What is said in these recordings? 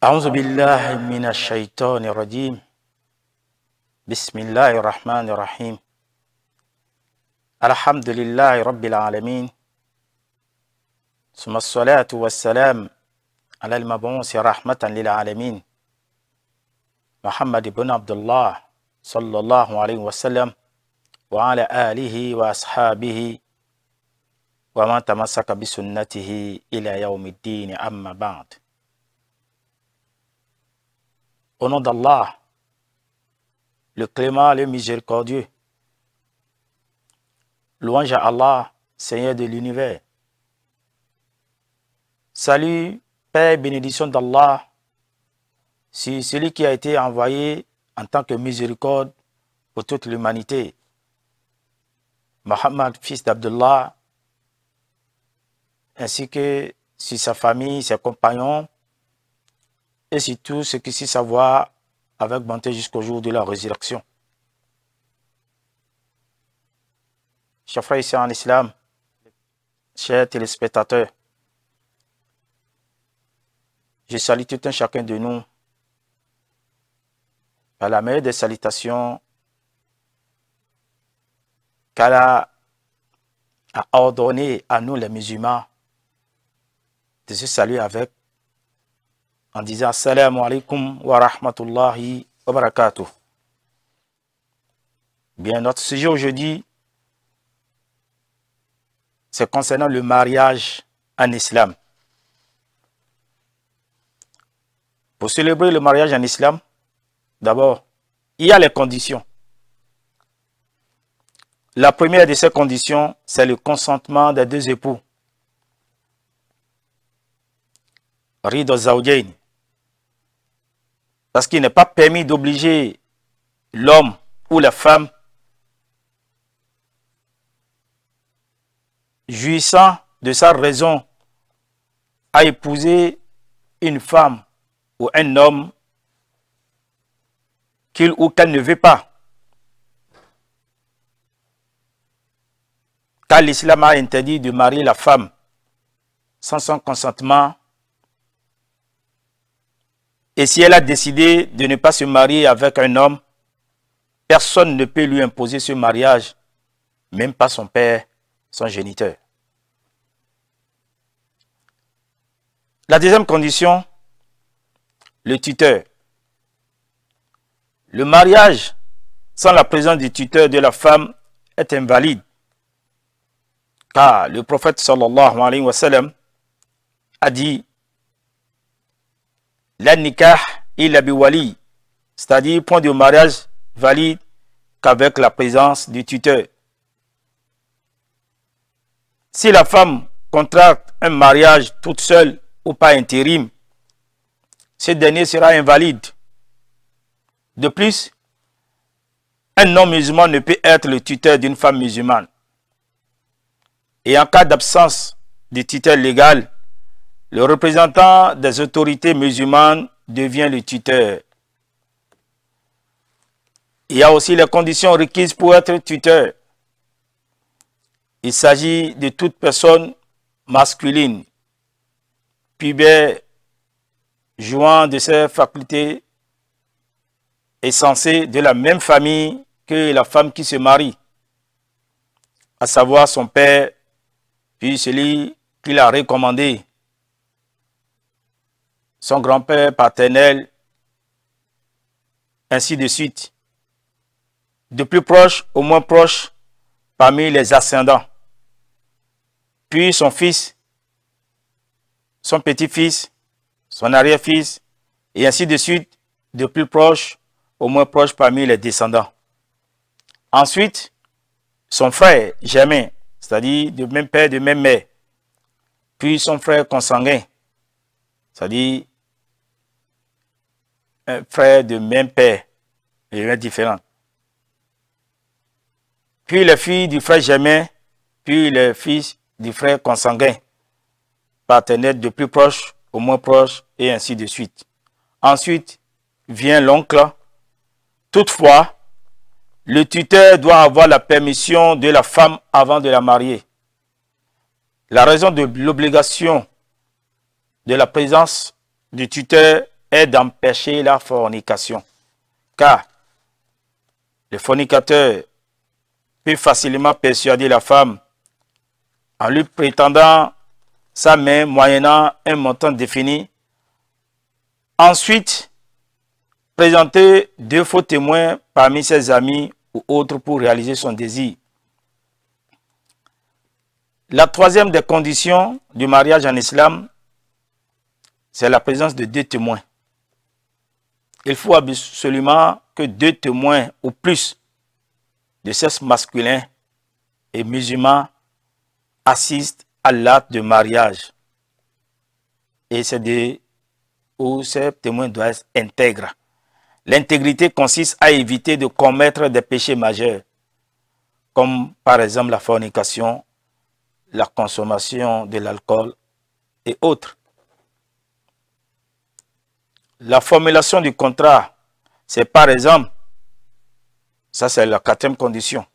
أعوذ بالله من الشيطان الرجيم. بسم الله الرحمن الرحيم. الحمد لله رب العالمين، ثم الصلاة والسلام على المبعوث رحمة للعالمين محمد بن عبد الله صلى الله عليه وسلم وعلى آله وأصحابه ومن تمسك بسنته إلى يوم الدين، أما بعد. Au nom d'Allah, le clément, le miséricordieux, louange à Allah, Seigneur de l'univers. Salut, paix et bénédiction d'Allah sur celui qui a été envoyé en tant que miséricorde pour toute l'humanité, Mohammed, fils d'Abdullah, ainsi que sur sa famille, ses compagnons, et surtout ceux qui suivent sa voie avec bonté jusqu'au jour de la résurrection. Chers frères ici en islam, chers téléspectateurs, je salue tout un chacun de nous par la meilleure des salutations qu'Allah a ordonné à nous les musulmans de se saluer avec, en disant Assalamu alaikum wa rahmatullahi wa barakatuh. Bien, notre sujet aujourd'hui, c'est concernant le mariage en islam. Pour célébrer le mariage en islam, d'abord, il y a les conditions. La première de ces conditions, c'est le consentement des deux époux. Rida zawjayn. Parce qu'il n'est pas permis d'obliger l'homme ou la femme jouissant de sa raison à épouser une femme ou un homme qu'il ou qu'elle ne veut pas. Car l'islam a interdit de marier la femme sans son consentement. Et si elle a décidé de ne pas se marier avec un homme, personne ne peut lui imposer ce mariage, même pas son père, son géniteur. La deuxième condition, le tuteur. Le mariage sans la présence du tuteur de la femme est invalide, car le prophète sallallahu alayhi wa sallam a dit la nikah illa bi wali, c'est-à-dire point de mariage valide qu'avec la présence du tuteur. Si la femme contracte un mariage toute seule ou par intérim, ce dernier sera invalide. De plus, un non musulman ne peut être le tuteur d'une femme musulmane. Et en cas d'absence de tuteur légal, le représentant des autorités musulmanes devient le tuteur. Il y a aussi les conditions requises pour être tuteur. Il s'agit de toute personne masculine, pubère, jouant de ses facultés et censée de la même famille que la femme qui se marie, à savoir son père, puis celui qui l'a recommandé, son grand-père paternel, ainsi de suite. De plus proche au moins proche parmi les ascendants. Puis son fils, son petit-fils, son arrière-fils, et ainsi de suite, de plus proche au moins proche parmi les descendants. Ensuite, son frère germain, c'est-à-dire de même père, de même mère. Puis son frère consanguin, c'est-à-dire un frère de même père, et mère différente. Puis les filles du frère germain, puis les fils du frère consanguin, partenaires de plus proche au moins proche, et ainsi de suite. Ensuite vient l'oncle. Toutefois, le tuteur doit avoir la permission de la femme avant de la marier. La raison de l'obligation de la présence du tuteur est d'empêcher la fornication. Car le fornicateur peut facilement persuader la femme en lui prétendant sa main moyennant un montant défini. Ensuite, présenter 2 faux témoins parmi ses amis ou autres pour réaliser son désir. La troisième des conditions du mariage en islam, c'est la présence de 2 témoins. Il faut absolument que 2 témoins ou plus de sexe masculin et musulman assistent à l'acte de mariage. Et ces témoins doivent être intègres. L'intégrité consiste à éviter de commettre des péchés majeurs, comme par exemple la fornication, la consommation de l'alcool et autres. La formulation du contrat, c'est par exemple, ça c'est la 4e condition,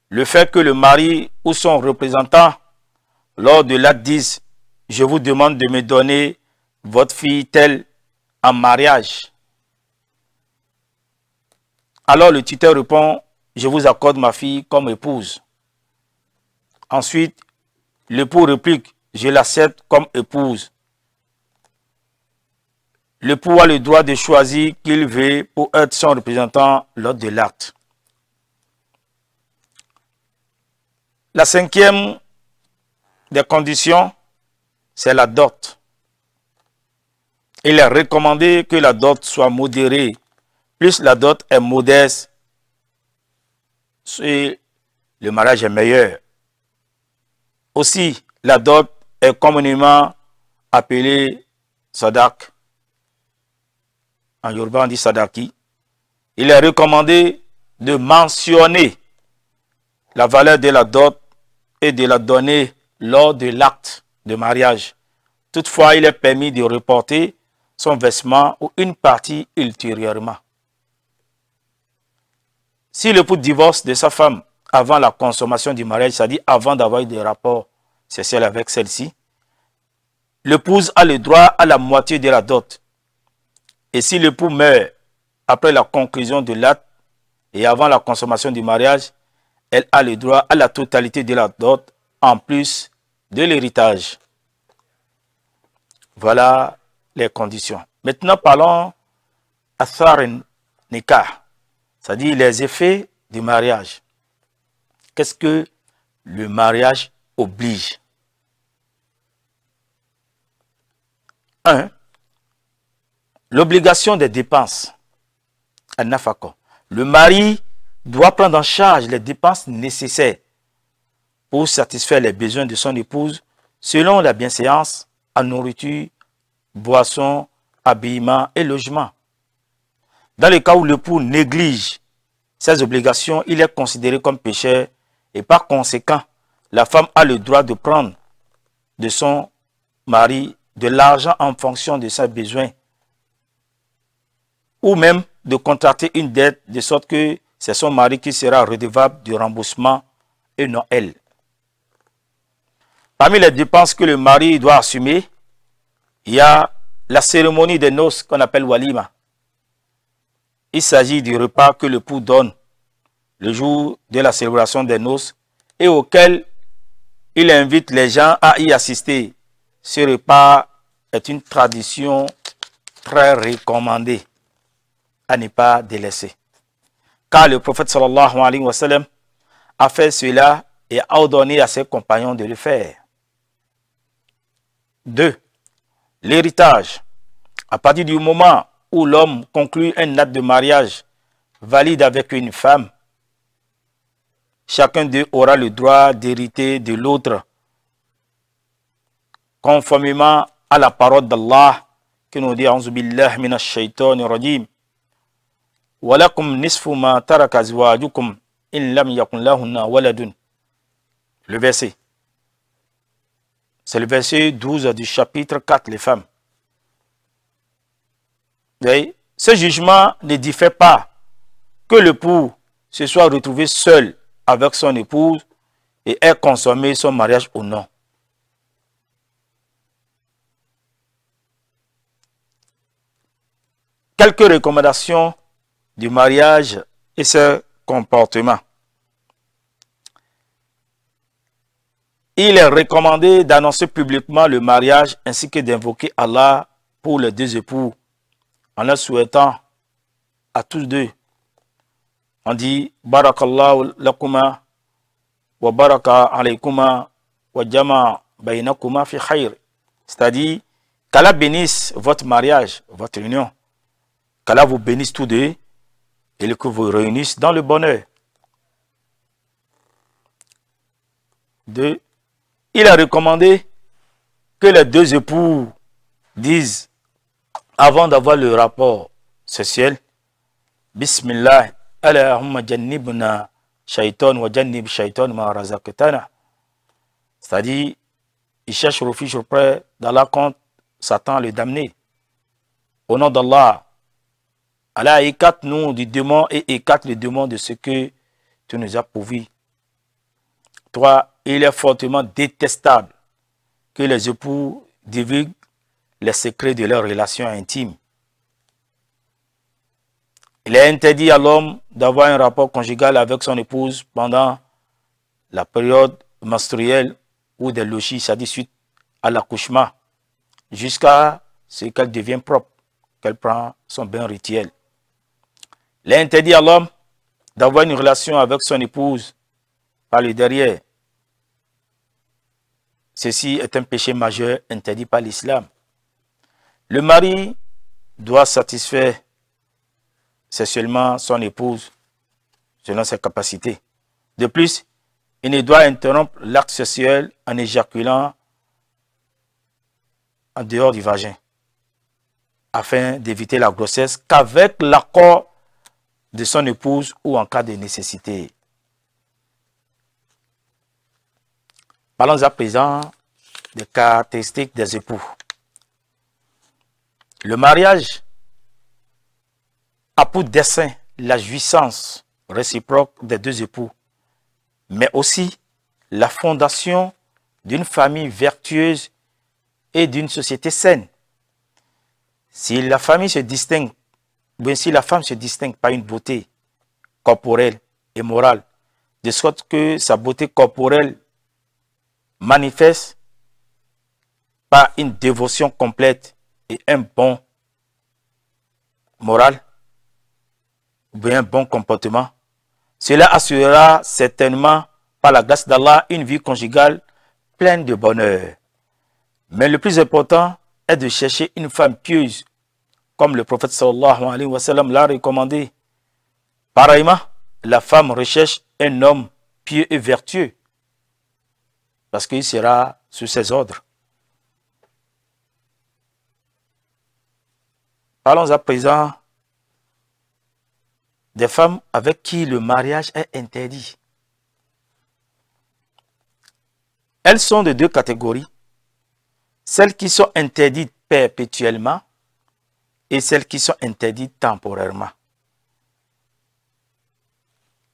le fait que le mari ou son représentant, lors de l'acte, dise « Je vous demande de me donner votre fille telle en mariage ». Alors le tuteur répond « Je vous accorde ma fille comme épouse ». Ensuite, l'époux réplique « Je l'accepte comme épouse ». L'époux a le droit de choisir qui il veut pour être son représentant lors de l'acte. La 5e des conditions, c'est la dot. Il est recommandé que la dot soit modérée. Plus la dot est modeste, le mariage est meilleur. Aussi, la dot est communément appelée sadak. En Yoruba, on dit sadaki. Il est recommandé de mentionner la valeur de la dot et de la donner lors de l'acte de mariage. Toutefois, il est permis de reporter son versement ou une partie ultérieurement. Si l'époux divorce de sa femme avant la consommation du mariage, c'est-à-dire avant d'avoir eu des rapports sexuels avec celle-ci, l'épouse a le droit à la moitié de la dot. Et si l'époux meurt après la conclusion de l'acte et avant la consommation du mariage, elle a le droit à la totalité de la dot en plus de l'héritage. Voilà les conditions. Maintenant, parlons athar nikah, c'est-à-dire les effets du mariage. Qu'est-ce que le mariage oblige? 1. L'obligation des dépenses. Le mari doit prendre en charge les dépenses nécessaires pour satisfaire les besoins de son épouse selon la bienséance en nourriture, boisson, habillement et logement. Dans le cas où l'époux néglige ces obligations, il est considéré comme pécheur et par conséquent, la femme a le droit de prendre de son mari de l'argent en fonction de ses besoins ou même de contracter une dette de sorte que c'est son mari qui sera redevable du remboursement et non elle. Parmi les dépenses que le mari doit assumer, il y a la cérémonie des noces qu'on appelle walima. Il s'agit du repas que l'époux donne le jour de la célébration des noces et auquel il invite les gens à y assister. Ce repas est une tradition très recommandée à ne pas délaisser. Car le prophète sallallahu alayhi wa sallam a fait cela et a ordonné à ses compagnons de le faire. 2. L'héritage. À partir du moment où l'homme conclut un acte de mariage valide avec une femme, chacun d'eux aura le droit d'hériter de l'autre, conformément à la parole d'Allah qui nous dit « A'udhu billahi minash shaitanir rajim » وَلَكُمْ نِصْفُ مَا تَرَكَ أَزْوَاجُكُمْ إِنْ لَمْ يَكُنْ لَهُنَّ وَلَدٌ. Le verset. C'est le verset 12 du chapitre 4, les femmes. Et ce jugement ne diffère pas que l'époux se soit retrouvé seul avec son épouse et ait consommé son mariage ou non. quelques recommandations du mariage et ses comportements. Il est recommandé d'annoncer publiquement le mariage ainsi que d'invoquer Allah pour les deux époux en leur souhaitant à tous deux. On dit Barakallahu lakuma wa baraka alaykuma wa jama baynakuma fi khayr. C'est-à-dire qu'Allah bénisse votre mariage, votre union. Qu'Allah vous bénisse tous deux et que vous réunisse dans le bonheur. 2. Il a recommandé que les deux époux disent, avant d'avoir le rapport sexuel, Bismillah, Allahumma jannibna shaitan wa jannib shaitan ma razaqtana. C'est-à-dire, il cherche refuge auprès d'Allah contre Satan le damné. Au nom d'Allah, Allah écarte-nous du démon et écarte le démon de ce que tu nous as pourvu. 3. Il est fortement détestable que les époux divulguent les secrets de leur relation intime. Il est interdit à l'homme d'avoir un rapport conjugal avec son épouse pendant la période menstruelle ou des logis, c'est-à-dire suite à l'accouchement, jusqu'à ce qu'elle devienne propre, qu'elle prend son bain rituel. Il est interdit à l'homme d'avoir une relation avec son épouse par le derrière. Ceci est un péché majeur interdit par l'islam. Le mari doit satisfaire sexuellement son épouse selon ses capacités. De plus, il ne doit interrompre l'acte sexuel en éjaculant en dehors du vagin, afin d'éviter la grossesse qu'avec l'accord de son épouse ou en cas de nécessité. Parlons à présent des caractéristiques des époux. Le mariage a pour dessein la jouissance réciproque des deux époux, mais aussi la fondation d'une famille vertueuse et d'une société saine. Si la famille se distingue, bien si la femme se distingue par une beauté corporelle et morale, de sorte que sa beauté corporelle manifeste par une dévotion complète et un bon moral, ou bien un bon comportement, cela assurera certainement par la grâce d'Allah une vie conjugale pleine de bonheur. Mais le plus important est de chercher une femme pieuse, comme le prophète sallallahu alayhi wa sallam l'a recommandé. Pareillement, la femme recherche un homme pieux et vertueux, parce qu'il sera sous ses ordres. Parlons à présent des femmes avec qui le mariage est interdit. Elles sont de deux catégories. Celles qui sont interdites perpétuellement et celles qui sont interdites temporairement.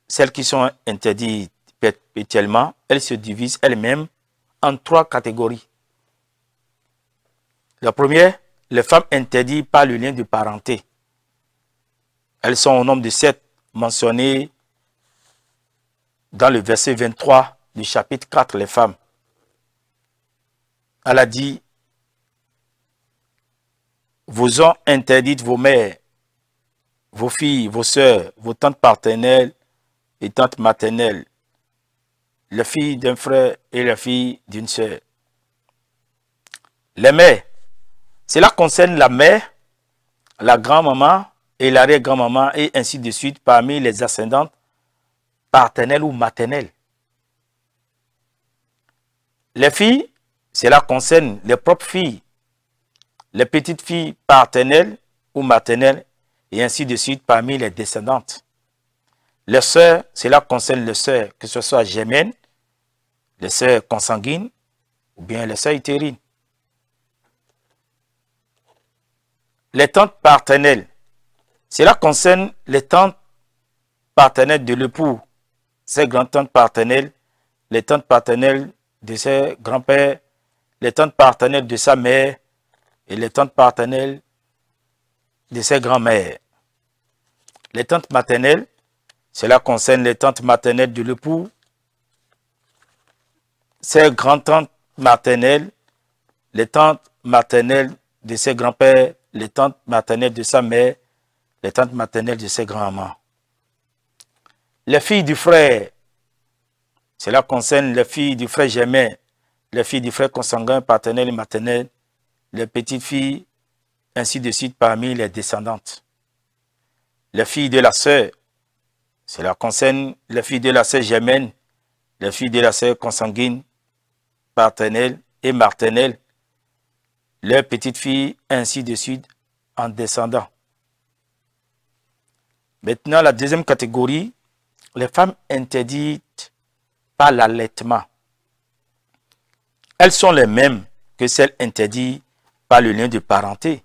Celles qui sont interdites perpétuellement, elles se divisent elles-mêmes en trois catégories. La première, les femmes interdites par le lien de parenté. Elles sont au nombre de 7 mentionnées dans le verset 23 du chapitre 4, les femmes. Elle a dit, vous ont interdites vos mères, vos filles, vos sœurs, vos tantes paternelles et tantes maternelles, les filles d'un frère et les filles d'une sœur. Les mères, cela concerne la mère, la grand-maman et l'arrière-grand-maman et ainsi de suite parmi les ascendantes paternelles ou maternelles. Les filles, cela concerne les propres filles, les petites filles paternelles ou maternelles et ainsi de suite parmi les descendantes. Les sœurs, cela concerne les sœurs, que ce soit germaines, les sœurs consanguines ou bien les sœurs utérines. Les tantes paternelles, cela concerne les tantes paternelles de l'époux, ses grandes-tantes paternelles, les tantes paternelles de ses grands-pères, les tantes paternelles de sa mère et les tantes paternelles de ses grands-mères. Les tantes maternelles, cela concerne les tantes maternelles de l'époux, ses grands-tantes maternelles, les tantes maternelles de ses grands-pères, les tantes maternelles de sa mère, les tantes maternelles de ses grands-mamans. Les filles du frère, cela concerne les filles du frère germain, les filles du frère consanguin, paternel et maternel, les petites filles, ainsi de suite parmi les descendantes. Les filles de la sœur, cela concerne les filles de la sœur germaine, les filles de la sœur consanguine, paternelle et maternelle, leurs petites filles, ainsi de suite en descendant. Maintenant, la deuxième catégorie, les femmes interdites par l'allaitement. Elles sont les mêmes que celles interdites par le lien de parenté.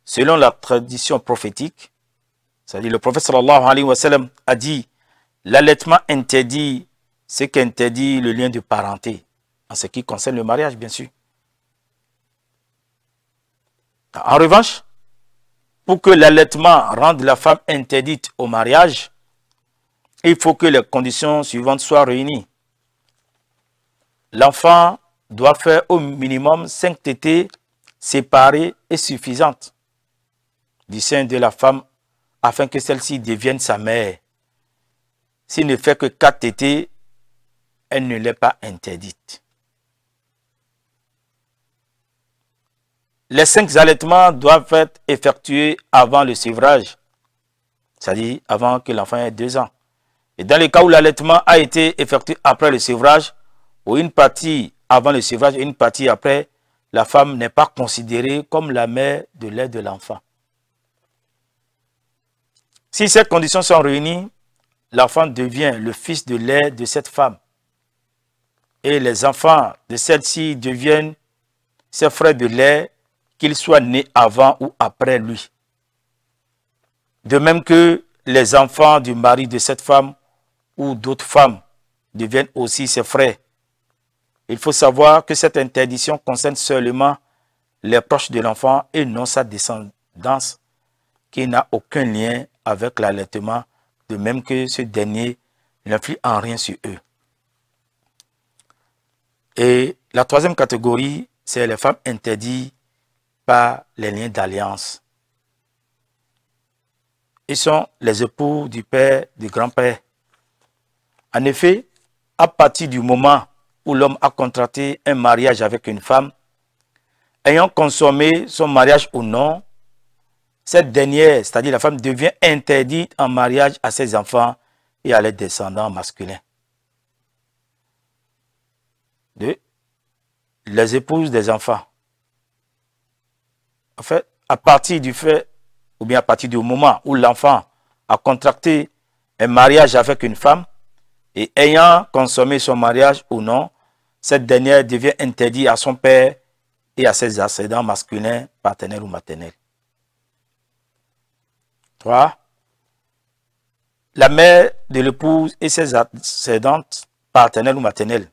Selon la tradition prophétique, c'est-à-dire le prophète sallallahu alayhi wa sallam a dit, l'allaitement interdit ce qu'interdit le lien de parenté, en ce qui concerne le mariage, bien sûr. En revanche, pour que l'allaitement rende la femme interdite au mariage, il faut que les conditions suivantes soient réunies. L'enfant doit faire au minimum 5 tétées séparées et suffisantes du sein de la femme afin que celle-ci devienne sa mère. S'il ne fait que 4 tétées, elle ne l'est pas interdite. Les 5 allaitements doivent être effectués avant le sevrage, c'est-à-dire avant que l'enfant ait 2 ans. Et dans le cas où l'allaitement a été effectué après le sevrage, ou une partie avant le sevrage et une partie après, la femme n'est pas considérée comme la mère de lait de l'enfant. Si ces conditions sont réunies, l'enfant devient le fils de lait de cette femme. Et les enfants de celle-ci deviennent ses frères de lait, qu'ils soient nés avant ou après lui. De même que les enfants du mari de cette femme ou d'autres femmes deviennent aussi ses frères. Il faut savoir que cette interdiction concerne seulement les proches de l'enfant et non sa descendance, qui n'a aucun lien avec l'allaitement, de même que ce dernier n'influe en rien sur eux. Et la troisième catégorie, c'est les femmes interdites par les liens d'alliance. Ils sont les époux du père, du grand-père. En effet, à partir du moment où l'homme a contracté un mariage avec une femme, ayant consommé son mariage ou non, cette dernière, c'est-à-dire la femme, devient interdite en mariage à ses enfants et à leurs descendants masculins. Les épouses des enfants. En fait, à partir du fait, ou bien à partir du moment où l'enfant a contracté un mariage avec une femme, et ayant consommé son mariage ou non, cette dernière devient interdite à son père et à ses ascendants masculins, paternels ou maternels. 3. La mère de l'épouse et ses ascendantes, paternelles ou maternelles.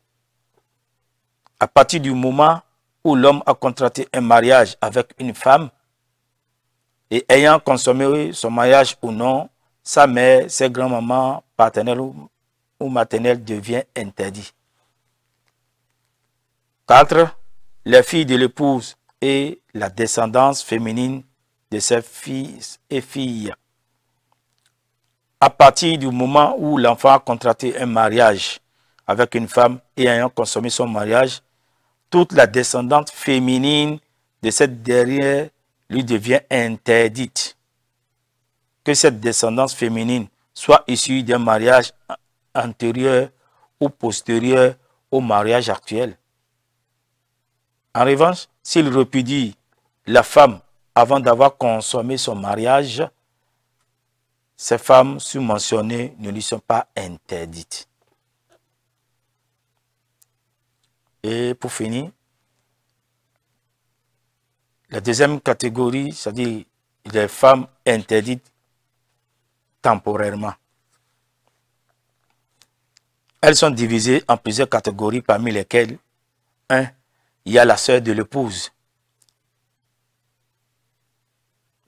À partir du moment où l'homme a contracté un mariage avec une femme, et ayant consommé son mariage ou non, sa mère, ses grands-mamans, paternelles ou maternelle devient interdit. 4. Les filles de l'épouse et la descendance féminine de ses fils et filles. À partir du moment où l'enfant a contracté un mariage avec une femme et ayant consommé son mariage, toute la descendante féminine de cette dernière lui devient interdite. Que cette descendance féminine soit issue d'un mariage antérieur ou postérieur au mariage actuel. En revanche, s'il répudie la femme avant d'avoir consommé son mariage, ces femmes sous-mentionnées ne lui sont pas interdites. Et pour finir, la deuxième catégorie, c'est-à-dire les femmes interdites temporairement. Elles sont divisées en plusieurs catégories, parmi lesquelles 1. Il y a la sœur de l'épouse,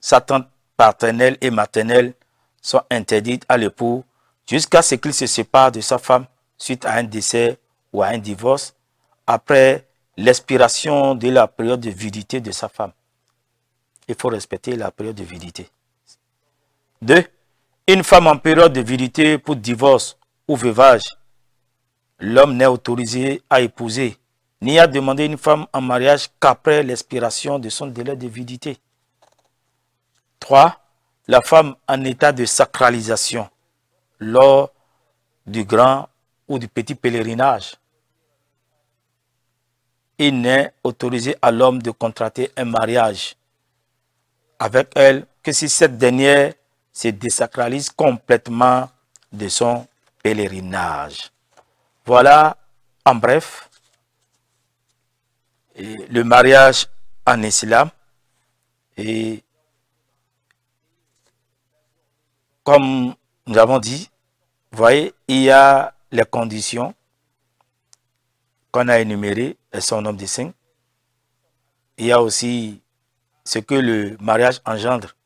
sa tante paternelles et maternelles sont interdites à l'époux jusqu'à ce qu'il se sépare de sa femme suite à un décès ou à un divorce après l'expiration de la période de viduité de sa femme. Il faut respecter la période de viduité. 2. Une femme en période de viduité pour divorce ou veuvage, l'homme n'est autorisé à épouser ni à demander une femme en mariage qu'après l'expiration de son délai de viduité. 3. La femme en état de sacralisation lors du grand ou du petit pèlerinage. Il n'est autorisé à l'homme de contracter un mariage avec elle que si cette dernière se désacralise complètement de son pèlerinage. Voilà, en bref, le mariage en islam. Et comme nous avons dit, vous voyez, il y a les conditions qu'on a énumérées, elles sont au nombre de 5. Il y a aussi ce que le mariage engendre,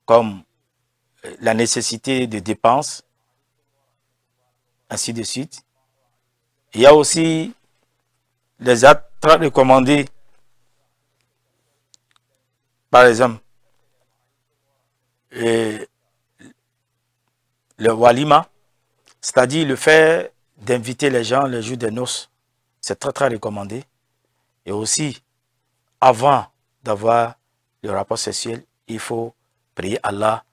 comme la nécessité de dépenses, ainsi de suite. Il y a aussi les actes recommandés, par exemple, le walima, c'est-à-dire le fait d'inviter les gens le jour des noces, c'est très très recommandé. Et aussi, avant d'avoir le rapport sexuel, il faut prier Allah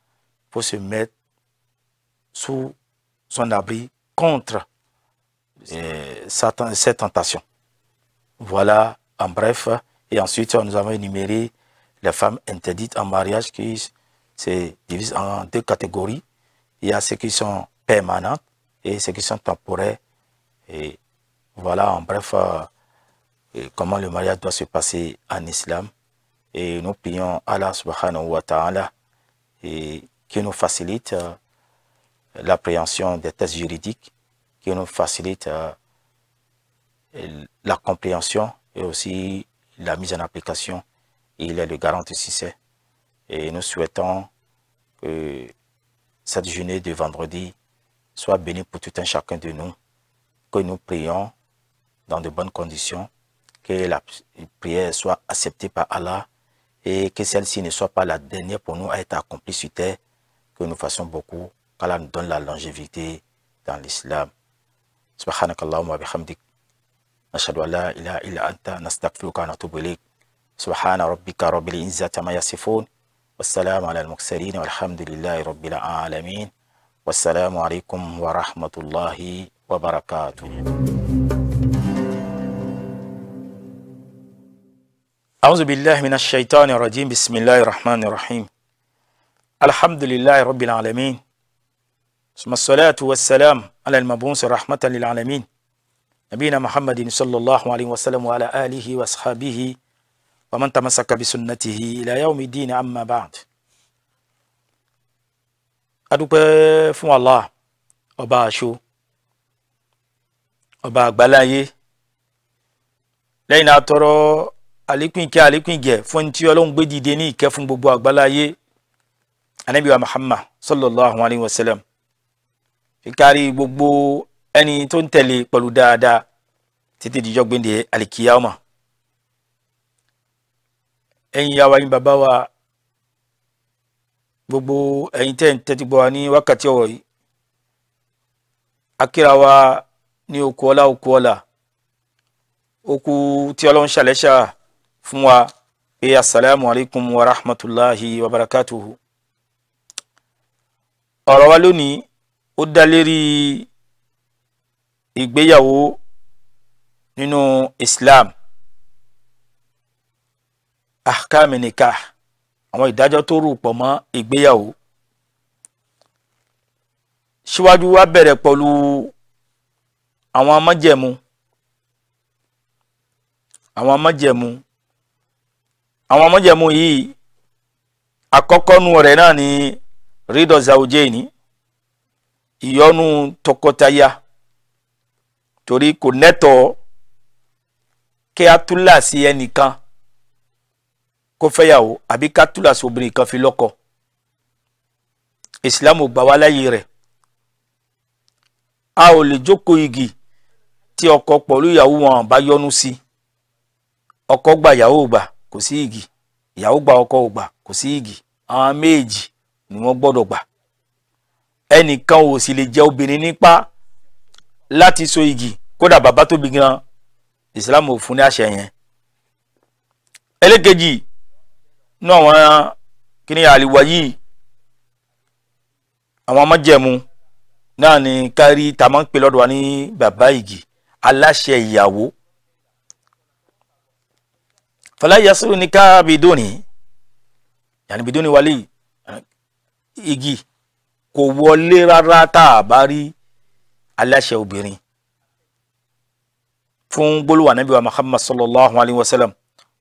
pour se mettre sous son abri contre cette tentation. Voilà en bref. Et ensuite, nous avons énuméré les femmes interdites en mariage qui se divisent en 2 catégories. Il y a ceux qui sont permanentes et ceux qui sont temporaires. Et voilà en bref comment le mariage doit se passer en islam. Et nous prions Allah subhanahu wa ta'ala qui nous facilite l'appréhension des textes juridiques, qui nous facilite la compréhension et aussi la mise en application. Il est le garant du succès. Et nous souhaitons que cette journée de vendredi soit bénie pour tout un chacun de nous, que nous prions dans de bonnes conditions, que la prière soit acceptée par Allah et que celle-ci ne soit pas la dernière pour nous à être accomplie sur terre, que nous fassions beaucoup, qu'Allah nous donne la longévité dans l'islam. Subhanakallahumma wa bihamdik, nashhadu an la ilaha illa anta, nastaghfiruka wa natubu ilayk. Subhana rabbika rabbil izzati amma yasifun, wassalamu ala al-mursalin walhamdulillahi rabbil alamin. Wassalamu alaikum wa rahmatullahi wa barakatuh. أعوذ بالله من الشيطان الرجيم بسم الله الرحمن الرحيم الحمد لله رب العالمين ثم الصلاة والسلام على المبعوث رحمة للعالمين نبينا محمد صلى الله عليه وسلم وعلى آله وأصحابه ومن تمسك بسنته إلى يوم الدين أما بعد. adúpẹ́ fún Allah ọba àṣọ ọba àgbáláyé, lẹ́yìn náà tọrọ àlékún ìkẹ́ àlékún ìgẹ̀ fún tí Ọlọ́run gbé dìde ní ìkẹ́ fún gbogbo àgbáláyé, Ànábì wa Muhammad sallallahu alaihi wasallam, fi kárí gbogbo ẹni tó ń tẹ̀lé pẹ̀lú dáadáa títí dijọ́ gbéǹde alikiyama. Ẹ̀yin yá wa, yín bàbá wa, gbogbo ẹ̀yin tẹ́ ń tẹ́tí gbọ́ wa ní wákàtí ọ̀wọ̀ yìí, akíra wa ní okú ọlá okú tí Ọlọ́run ṣàlẹ́ṣà fún wa pé assalamu alaikum wa rahmatullahi wa barakatuhu. Ọ̀rọ̀ wa lónìí ó dá lérí ìgbéyàwó nínú Islam, ahkam nikah, àwọn ìdájọ́ tó rò pọ̀ mọ́ ìgbéyàwó. Síwájú wa bẹ̀rẹ̀ pẹ̀lú àwọn májẹ̀mú. Àwọn májẹ̀mú yìí, àkọ́kọ́ nú rẹ̀ náà ni rídọ̀ zawjaini, ìyọ́nú tọkọtaya, torí kò nẹ́tọ̀ọ́ kí a túlà sí ẹnìkan kó fẹ́yàwó àbí ká túláàsì obìnrin kan fi lọ́kọ Islam ò gbà wá láyè rẹ̀. A ò lè jókòó igi tí ọkọ pẹ̀lú ìyàwó wọn bá yọnu sí. Ọkọ gbà ìyàwó gbà kò sí igi, ìyàwó gbà ọkọ gbà kò sí igi. Àwọn méjì ni wọ́n gbọ́dọ̀ gbà. Ẹnìkan ò sì lè jẹ obìnrin nípa láti so igi, kódà bàbá tó bí gan Islam ò fún ní àṣẹ yẹn. Ẹlẹ́kejì náà wọn kíní àlìwá yìí àwọn májẹ̀mú náà ni kárí tá máa ń pè lọ́dọ̀ wa ní bàbá igi, aláṣẹ ìyàwó. Fala yasiru nikah biduni, yani biduni wali, igi kò wọlé rárá tá bá rí aláṣẹ obìnrin. Fún gbólóhùn Ànábì wa Muhammad sallallahu alaihi wasallam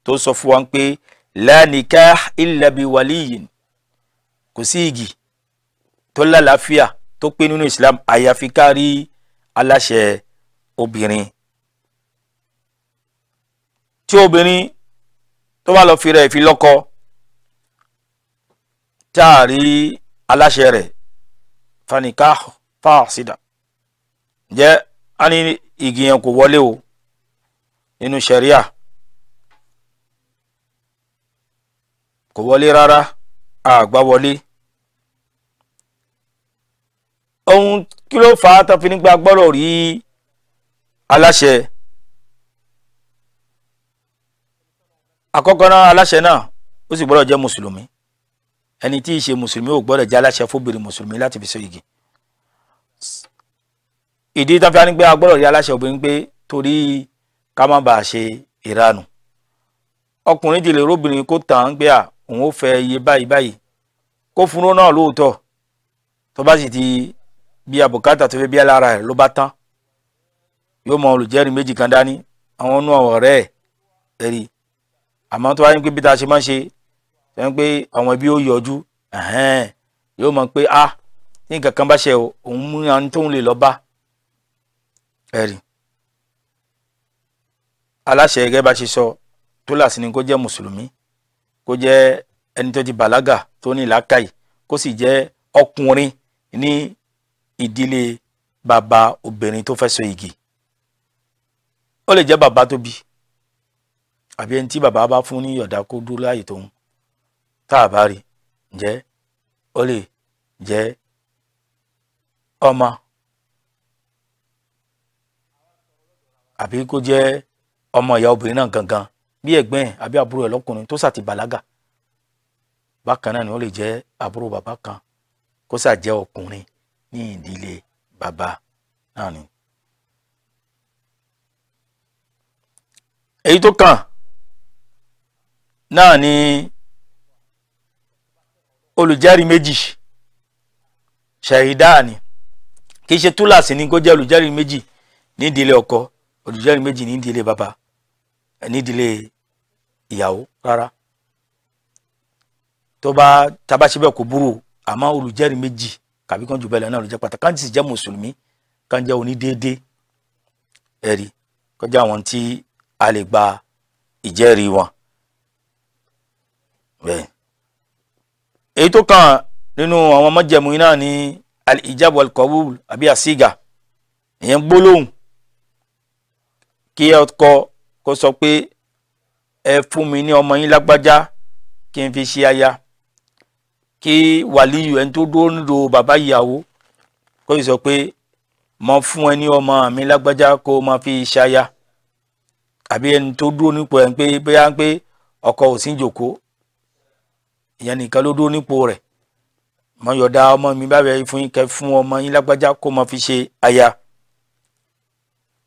tó sọ fún wa pé la nikah illa bi waliyin, kò sí igi tó lálàáfíà tó pé nínú Islam àyàfi ká rí aláṣẹ obìnrin. Tí obìnrin tó bá lọ fi rẹ̀ fi lọ́kọ tá rí aláṣẹ rẹ̀ fanikah fasida, jẹ́ a ní igi yẹn kò wọlé o nínú sharia, kò wọlé rárá, àgbà wọlé. Ohun kí ló fà á tó fi nígbà gbọ́dọ̀ rí aláṣẹ? Àkọ́kọ́ náà aláṣẹ náà ó sì gbọ́dọ̀ jẹ́ mùsùlùmí. Ẹni tí í ṣe mùsùlùmí ò gbọ́dọ̀ jẹ́ aláṣẹ fóbìnrin mùsùlùmí láti fi so igi. Ìdí tó fi á ní pé a gbọ́dọ̀ rí aláṣẹ obìnrin pé torí ká má bàa ṣe ìranù. Ọkùnrin ti lè róbìnrin kó tàn pé òun ó fẹ́ iye báyìí báyìí, kó fún náà lóòótọ́, tó bá sì ti bí àbùkátà tó fẹ́ bí alára rẹ̀ ló bá tán, yóò mọ olùjẹ́rìí méjì kan dání, àwọn inú ọ̀rẹ́ ẹ̀ rí. Àmọ́ tó wáyé pé bí ta ṣe máa ń ṣe ṣe pé àwọn ẹbí ó yọjú, yóò mọ̀ pé tí nǹkan kan bá ṣe òun mú àwọn tóun lè lọ bá ẹ̀rí. Aláṣẹ gẹ́gẹ́ bá ṣe sọ tó láti ní kó jẹ́ mùsùlùmí, kó jẹ́ ẹni tó ti bàlágà tó ní làákàyè, kó sì jẹ́ ọkùnrin ní ìdílé bàbá obìnrin tó fẹ́ so igi. Ó lè jẹ́ bàbá tó bí àbí ẹni tí bàbá bá fún ní yọ̀dá kó dúró láàyè tóun tá a bá rí, ǹjẹ́ ó lè jẹ́ ọmọ àbí kó jẹ́ ọmọ ìyá obìnrin náà gangan bí ẹ̀gbọ́n ẹ̀ àbí àbúrò ẹ̀ lọ́kùnrin tó sàti bàlágà. Bákan náà ni ó lè jẹ́ àbúrò bàbá kan kó sà jẹ́ ọkùnrin ní ìdílé bàbá náà ni. Èyí tó kàn náà ni olùjẹ́rìí méjì, ṣàhídáàni, kì í ṣe túláàsì ní kó jẹ́ olùjẹ́rìí méjì ní ìdílé ọkọ, olùjẹ́rìí méjì ní ìdílé bàbá, ní ìdílé ìyàwó rárá. Tó bá tabá ṣe bẹ́ẹ̀ kò burú, àmọ́ olùjẹ́rìí méjì kàbí kan jù bẹ́ẹ̀ lọ náà ló jẹ́ pàtàkì. Kan sì jẹ́ mùsùlùmí, kan jẹ́ onídéédé ẹ̀rí, kó jẹ́ àwọn tí a lè gba ìjẹ́rìí wọn. Bẹ́ẹ̀ èyí tó kàn nínú àwọn májẹ̀mú náà ní al-ijab wal-qabul àbí àsígà, ìyẹn gbólóhùn kí ọkọ kó sọ pé ẹ fún mi ní ọmọ yín lágbájá kí n fi ṣe aya, kí wàlíyù ẹni tó dúró nídò bàbá ìyàwó kó sọ pé mo fún ẹ ní ọmọ mi lágbájá kó máa fi ṣe aya, àbí ẹni tó dúró nípò ẹ̀ pé bóyá pé ọkọ ò sí jòkó, ìyẹn nìkan ló dúró nípò rẹ̀, mo yọ̀dá ọmọ mi bábẹ́ fún yín kẹ́ fún ọmọ yín lágbájá kó máa fi ṣe aya.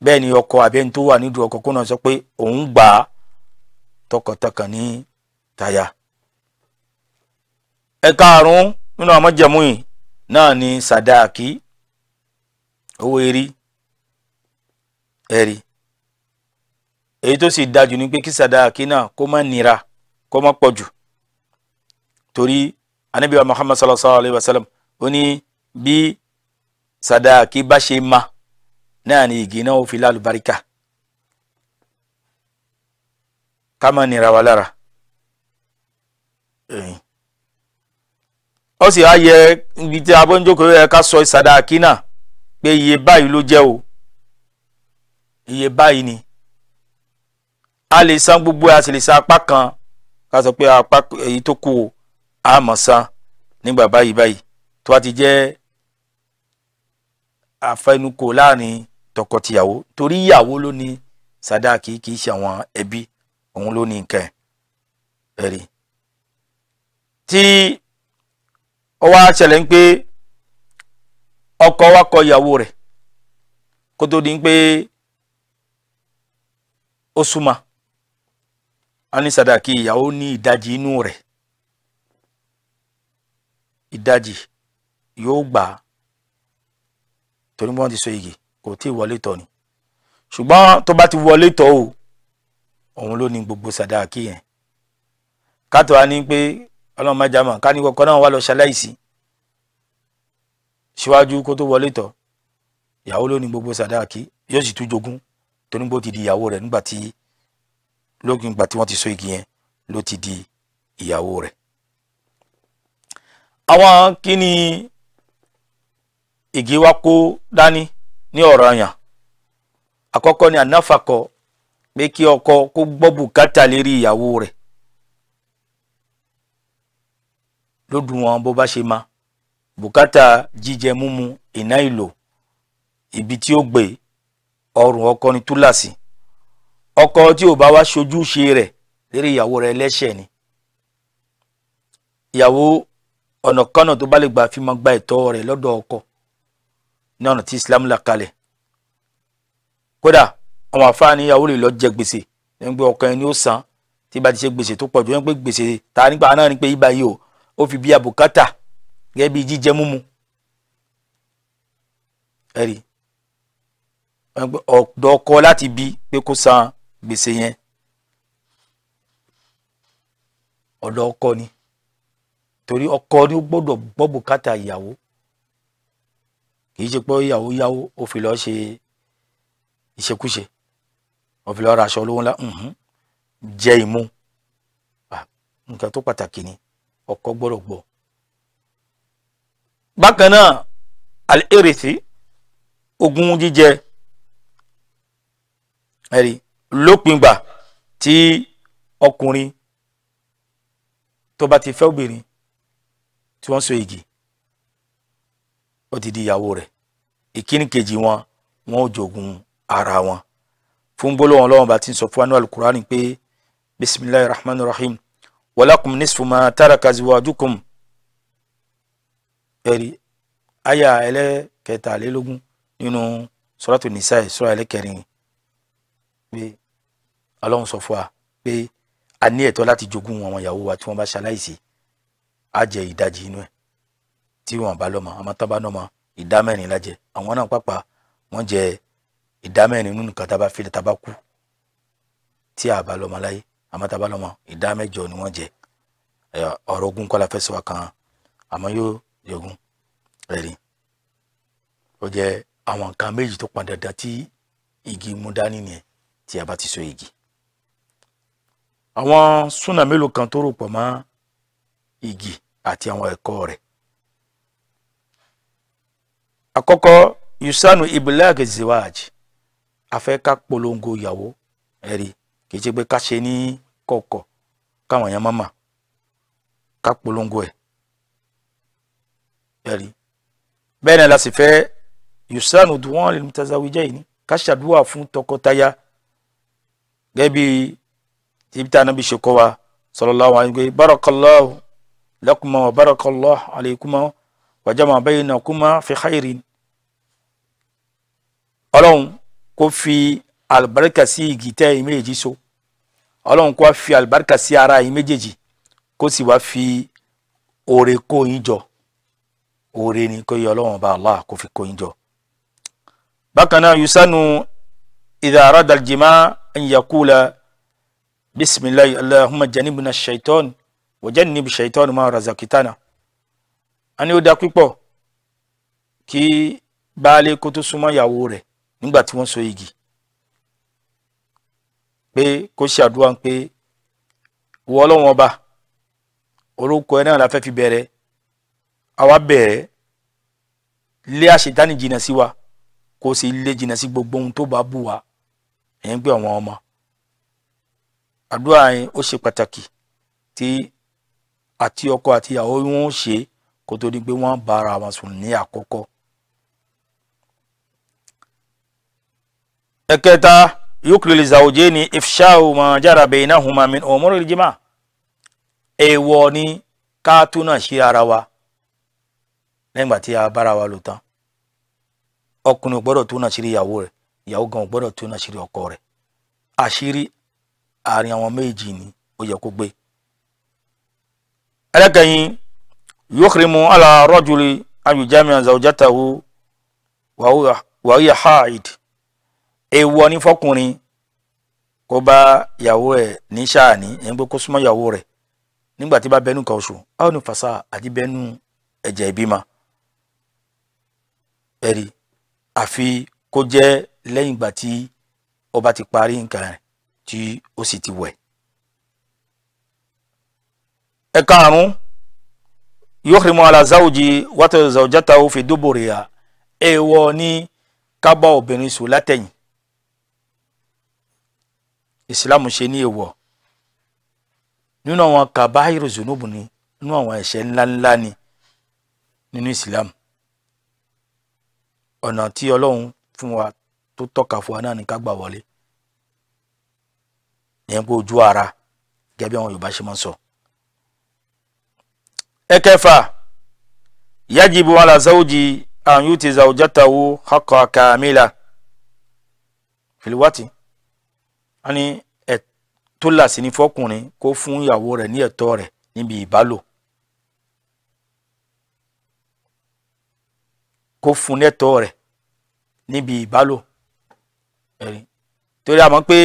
Bẹ́ẹ̀ ni ọkọ àbí ẹni tó wà nídìí ọkọ kó náà sọ pé òun gbà á tọkàntọkàn ní taya. Ẹ̀karùn-ún nínú àwọn májẹ̀mú yìí náà ni sàdáàkì, owó erí ẹ̀rí. Èyí tó sì dájú ní pé kí sàdáàkì náà kó má nira, kó má pọ̀jù, torí Ànábì wa Muhammad sallallahu alaihi wasallam ó ní bí sàdáàkì bá ṣe ma náà ni igi náà ó fi lálùbáríkà, ká má nira wa lára. ó sì á yẹ ibi tí abọ́njókòó yẹ ká sọ sàdáàkì náà pé iye báyìí ló jẹ́ o, iye báyìí ni a lè san gbogbo, a sì lè san apá kan, ká sọ pé apá èyí tó kù a máa san nígbà báyìí báyìí tó bá ti jẹ́ àfẹnukò láàrin tọkọtìyàwó, torí ìyàwó ló ní sàdáàkì kì í ṣe àwọn ẹbí, òun ló ní nǹkan ẹ̀rí. tí ó wá ṣẹlẹ̀ ń pé ọkọ wa kọ ìyàwó rẹ̀ kó tó di pé ó súnmọ́, a ní sàdáàkì ìyàwó ní ìdajì inú rẹ̀, ìdajì yóò gbà á torí wọ́n ti so igi kò tí ì wọlé tọ̀ ni, ṣùgbọ́n tó bá ti wọlé tọ̀ o òun ló ní gbogbo sàdáàkì yẹn. kátó a ní pé ọlọ́run má jámọ̀ ká ní kọ́kọ́ náà wà lọ ṣaláìsí síwájú kó tó wọlé tọ̀, ìyàwó ló ní gbogbo sàdáàkì, yóò sì tún jogún torí bó ti di ìyàwó rẹ̀ nígbà tí lókun ìgbà tí wọ́n ti so igi yẹn ló ti di ìyàwó rẹ̀. àwọn kí ni igi wa kó dání ní ọ̀ranyàn? àkọ́kọ́ ni ànáfàkọ́, pé kí ọkọ kó gbọ́ bùkátà lérí ìyàwó rẹ̀ lódùn wọn bó bá ṣe máa, bùkátà jíjẹ múmu, ìná ìlò, ibi tí ó gbé, ọrùn ọkọ ni túláàsì. ọkọ tí ò bá wá ṣojúṣe rẹ̀ lérí ìyàwó rẹ̀ lẹ́ṣẹ̀ ni. ìyàwó ọ̀nà kọ́nà tó bá lè gbà fi máa gba ẹ̀tọ́ rẹ̀ lọ́dọ̀ ọkọ ní ọ̀nà tí Islam là kalẹ̀. kódà àwọn àfáà ní ìyàwó lè lọ jẹ gbèsè ní pé ọkọ ẹni ó san tí bá ti ṣe gbèsè tó pọ̀ jù, ní pé gbèsè ta nígbà náà ni pé ibà yìí ó fi bí àbùkátà gẹ́gẹ́ bí jíjẹ múmu. ẹ̀rí ọ̀dọ̀ ọkọ láti bí pé kó san gbèsè yẹn, ọ̀dọ̀ ọkọ ni, torí ọkọ ni ó gbọ́dọ̀ gbọ́ bùkátà ìyàwó, kì í ṣe pé ìyàwó yáwó ó fi lọ ṣe ìṣekúṣe, ó fi lọ ra aṣọ olówó ńlá, jẹ ìmu, nǹkan tó pàtàkì ni ọkọ gbọ́dọ̀ gbọ́. bákan náà al-irthi, ogún jíjẹ, ẹ̀rí lópingbà tí ọkùnrin tó bá ti fẹ́ obìnrin tí wọ́n so igi ó ti di ìyàwó rẹ̀, ìkíní kejì wọn ò jogún ara wọn. fún gbólóhùn Ọlọ́run bá ti sọ fún anú al-Qur'ani pé bismillahir rahmanir rahim walakum nisfu ma taraka azwajukum, ẹ̀rí àyà ẹlẹ́kẹtàlélógún nínú Suratu Nisa, sura ẹlẹ́kẹrin, pé Ọlọ́run sọ fún wa pé a ní ẹ̀tọ́ láti jogún àwọn ìyàwó wa tí wọ́n bá ṣaláìsí, á jẹ ìdajì inú ẹ̀ tí wọ́n bá lọ́mọ, àmọ́ tá bá lọ́mọ ìdá mẹ́rin la jẹ, àwọn náà pàpà wọ́n jẹ ìdá mẹ́rin nínú nǹkan tá bá fi tá bá kú tí a bá lọ́mọ láyé, àmọ́ tá bá lọ́mọ ìdá mẹ́jọ ni wọ́n jẹ. ọ̀rọ̀ ogún kọ́ la fẹ́ sọ wa kan, àmọ́ yóò jogún. ẹ̀rí ó jẹ́ àwọn nǹkan méjì tó pọn dandan tí igi mú dání nìyẹn tí a bá ti so igi. àwọn súnà mélòó kan tó rò pọ̀ mọ́ igi àti àwọn ẹ̀kọ́ rẹ̀. àkọ́kọ́ yusanu iblag ziwaj, afẹ́ ká polongo ìyàwó, ẹ̀rí kì í ṣe pé ká ṣe ní kọ̀kọ̀ káwọn èèyàn máa ká polongo ẹ̀, ẹ̀rí. bẹ́ẹ̀ náà la sì fẹ́ yusanu duwan lil mutazawijaini, ká ṣàdúrà fún tọkọtaya gẹ́gẹ́ bí tibita Ànábì ṣe kọ́ wa sallallahu alaihi wa sallam, barakallahu lakuma wa barakallahu alaykuma wa jama baynakuma fi khairin. Ọlọ́run kó fi àlùbáríkà sí igi tẹ́ ẹ̀yin méjèèjì so, Ọlọ́run kó fi àlùbáríkà sí ara ẹ̀yin méjèèjì, kó sì wá fi oore kó yín jọ, oore ni kó yẹ Ọlọ́run bá Allah kó fi kó yín jọ. bákan náà yusanu idha arada al-jima' an yaqula bisimilayi allahumma janibna shaitan wa janib shaitan ma razaqtana. a ní ó dá pípọ̀ kí baálé kó tó súnmọ́ ìyàwó rẹ̀ nígbà tí wọ́n so igi, pé kó ṣe àdúrà pé ìwọ Ọlọ́run ọba orúkọ ẹ náà la fẹ́ fi bẹ̀rẹ̀ àwa bẹ̀rẹ̀ lé àṣetánì jìnnà sí wa kó sì lé jìnnà sí gbogbo ohun tó bá bù wá ẹ̀yin pé àwọn ọmọ àdúrà yẹn ó ṣe pàtàkì tí àti ọkọ àti ìyàwó wọn ṣe kó tó di pé wọ́n bá ara wọn sùn ní àkọ́kọ́. ẹ̀kẹta yukli zawjaini ifsha'u ma jara baynahuma min umuri al-jima'. èèwọ̀ ni ká tún náà ṣe ara wa lẹ́yìn ìgbà tí a bára wa lò tán. ọkùnrin ò gbọ́dọ̀ tún náà ṣírí ìyàwó rẹ̀, ìyàwó gan ò gbọ́dọ̀ tún náà ṣírí ọkọ rẹ̀. àṣírí àárín àwọn méjì ni ó yẹ kó gbé. ẹlẹ́kẹ̀yìn yuhrimu ala rajuli an yujami'a zawjatahu wa hiya haid. èèwọ̀ ni fọkùnrin kó bá ìyàwó ẹ̀ ní ṣáàní ẹ̀yìn pé kó súnmọ́ ìyàwó rẹ̀ nígbà tí bá bẹnu nǹkan oṣù àwọn ní fàṣà àti bẹnu ẹ̀jẹ̀ ìbímọ. ẹ̀rí àfi kó jẹ́ lẹ́yìn ìgbà tí ó bá ti parí nǹkan rẹ̀ tí ó sì ti wẹ̀. ẹ̀karùn-ún yuhrimu ala zawji wata zawjatahu fi duburiha. èèwọ̀ ni ká bá obìnrin sùn látẹ̀yìn. ìsìlámù ṣe ní èèwọ̀ nínú àwọn kàbáyìrì zunubu ni, nínú àwọn ẹ̀ṣẹ̀ ńláńlá ni nínú ìsìlámù. ọ̀nà tí ọlọ́run fún wa tó tọ́ka fún wa náà ní ká gbà wọlé ìyẹn pé ojú ara gẹ́gẹ́ bí àwọn Yorùbá ṣe máa ń sọ. ẹ̀kẹfà yajibu ala zawji an yuti zawjatahu haqqa kamila filiwati. wọ́n ní tó làsí ní fọkùnrin kó fún ìyàwó rẹ̀ ní ẹ̀tọ́ rẹ̀ níbi ìbálò, kó fún ẹ̀tọ́ rẹ̀ níbi ìbálò. torí a mọ̀ pé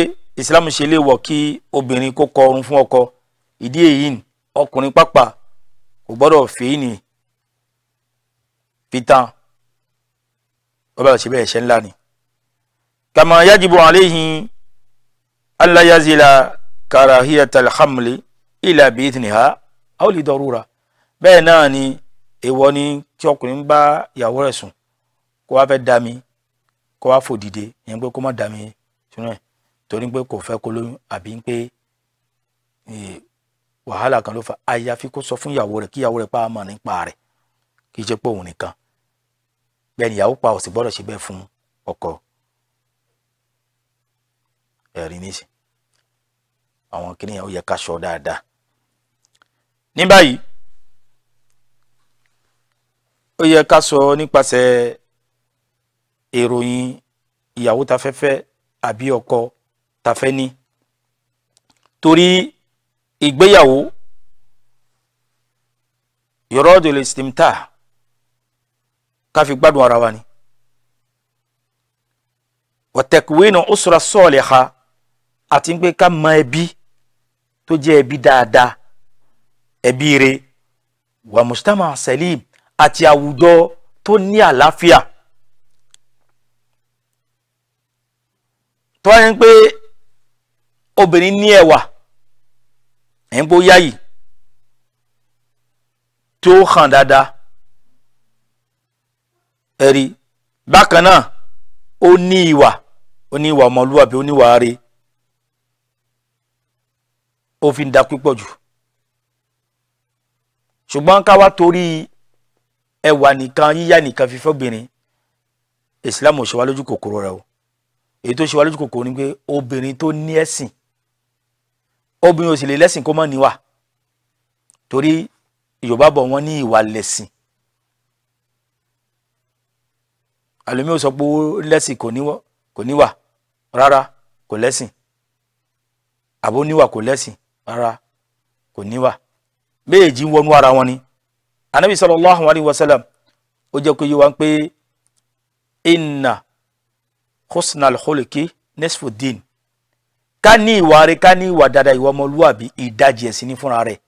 Islam ṣe léèwọ̀ kí obìnrin kó kọ ọrùn fún ọkọ. ìdí èyí ni ọkùnrin pàpà kò gbọ́dọ̀ fèé ní fitan ó bá ṣe bẹ́ẹ̀ ẹ̀ṣẹ̀ ńlá ni. kama yajibu alayhi alla yazila karahiyat al-hamli ila bi'ithniha aw li darura. bẹ́ẹ̀ náà ni èèwọ̀ ni tí ọkùnrin bá ìyàwó rẹ̀ sùn kó wá fẹ́ dami kó wá fò dìde ìyẹn pé kó má dami sínú ẹ̀ torí pé kò fẹ́ kó lóyún àbí pé wàhálà kan ló fà. àyàfi kó sọ fún ìyàwó rẹ̀ kí ìyàwó rẹ̀ pa á mọ̀ nípa rẹ̀ kì í ṣe pé òun nìkan. bẹ́ẹ̀ ni ìyàwó pa ò sì gbọ́dọ̀ ṣe bẹ́ẹ̀ fún ọkọ. ẹ̀rí nísìn àwọn kìnìyàn ó yẹ ká ṣọ́ dáadáa. ní báyìí ó yẹ ká sọ nípasẹ̀ ìròyìn ìyàwó ta fẹ́ fẹ́ àbí ọkọ ta fẹ́ ní. torí ìgbéyàwó yuradul istimta' ká fi gbádùn ara wa ni. wa takwinu usra salihah àti pé ká mọ ẹbí tó jẹ́ ẹbí dáadáa, ẹbí rẹ̀, wa mujtama' salim àti àwùjọ tó ní àlàáfíà. tó yẹn pé obìnrin ní ẹwà ẹ̀yìn bó yáyì tó hàn dáadáa. ẹ̀rí bákan náà ó ní ìwà ọmọlúwàbí, ó ní ìwà rẹ̀, ó fi ń da pípọ̀ jù. ṣùgbọ́n ká wá torí ẹwà nìkan, yíyá nìkan fífẹ́ obìnrin, Islam ò ṣe wá lójú kòkòrò rẹ̀ o. èyí tó ṣe wá lójú kòkòrò ni pé obìnrin tó ní ẹ̀sìn, obìnrin ò sì lè lẹ́sìn kó má níwà. torí Yorùbá bọ̀ wọ́n ní ìwà lẹ̀sìn. àlùmí ò sọ pé ó lẹ́sìn kò níwà rárá, kò lẹ́sìn. àbó níwà kò lẹ́sìn rárá, kò níwà. méjì ń wọnú ara wọn ni. Ànábì sallallahu alayhi wa sallam ó jẹ́ kó yé wa pé inna husnal khuluqi nisfu din. ká ní ìwà rẹ̀, ká ní ìwà dáadáa, ìwà ọmọlúwàbí ìdajì ẹ̀sìn ní fúnra rẹ̀.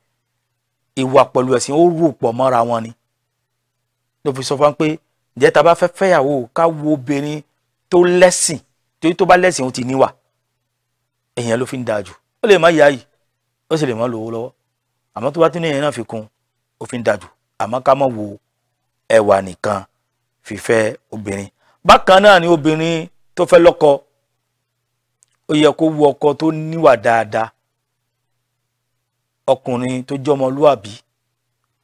ìwà pẹ̀lú ẹ̀sìn ó rò pọ̀ mọ́ra wọn ni. ló fi sọ fún wa pé ǹjẹ́ ta bá fẹ́ fẹ́yàwó ká wo obìnrin tó lẹ́sìn, torí tó bá lẹ́sìn ó ti níwà. èèyàn ló fi ń dáa jù. ó lè má yá yìí, ó sì lè má lówó lọ́wọ́. àmọ́ tó bá tún ní ẹ̀yẹn náà fi kún ó fi ń dájú àmọ́ ká má wo ẹwà nìkan fífẹ́ obìnrin. Bákan náà ni obìnrin tó fẹ́ lọ́kọ ó yẹ kó wo ọkọ tó níwà dáadáa, ọkùnrin tó jẹ́ ọmọlúwàbí,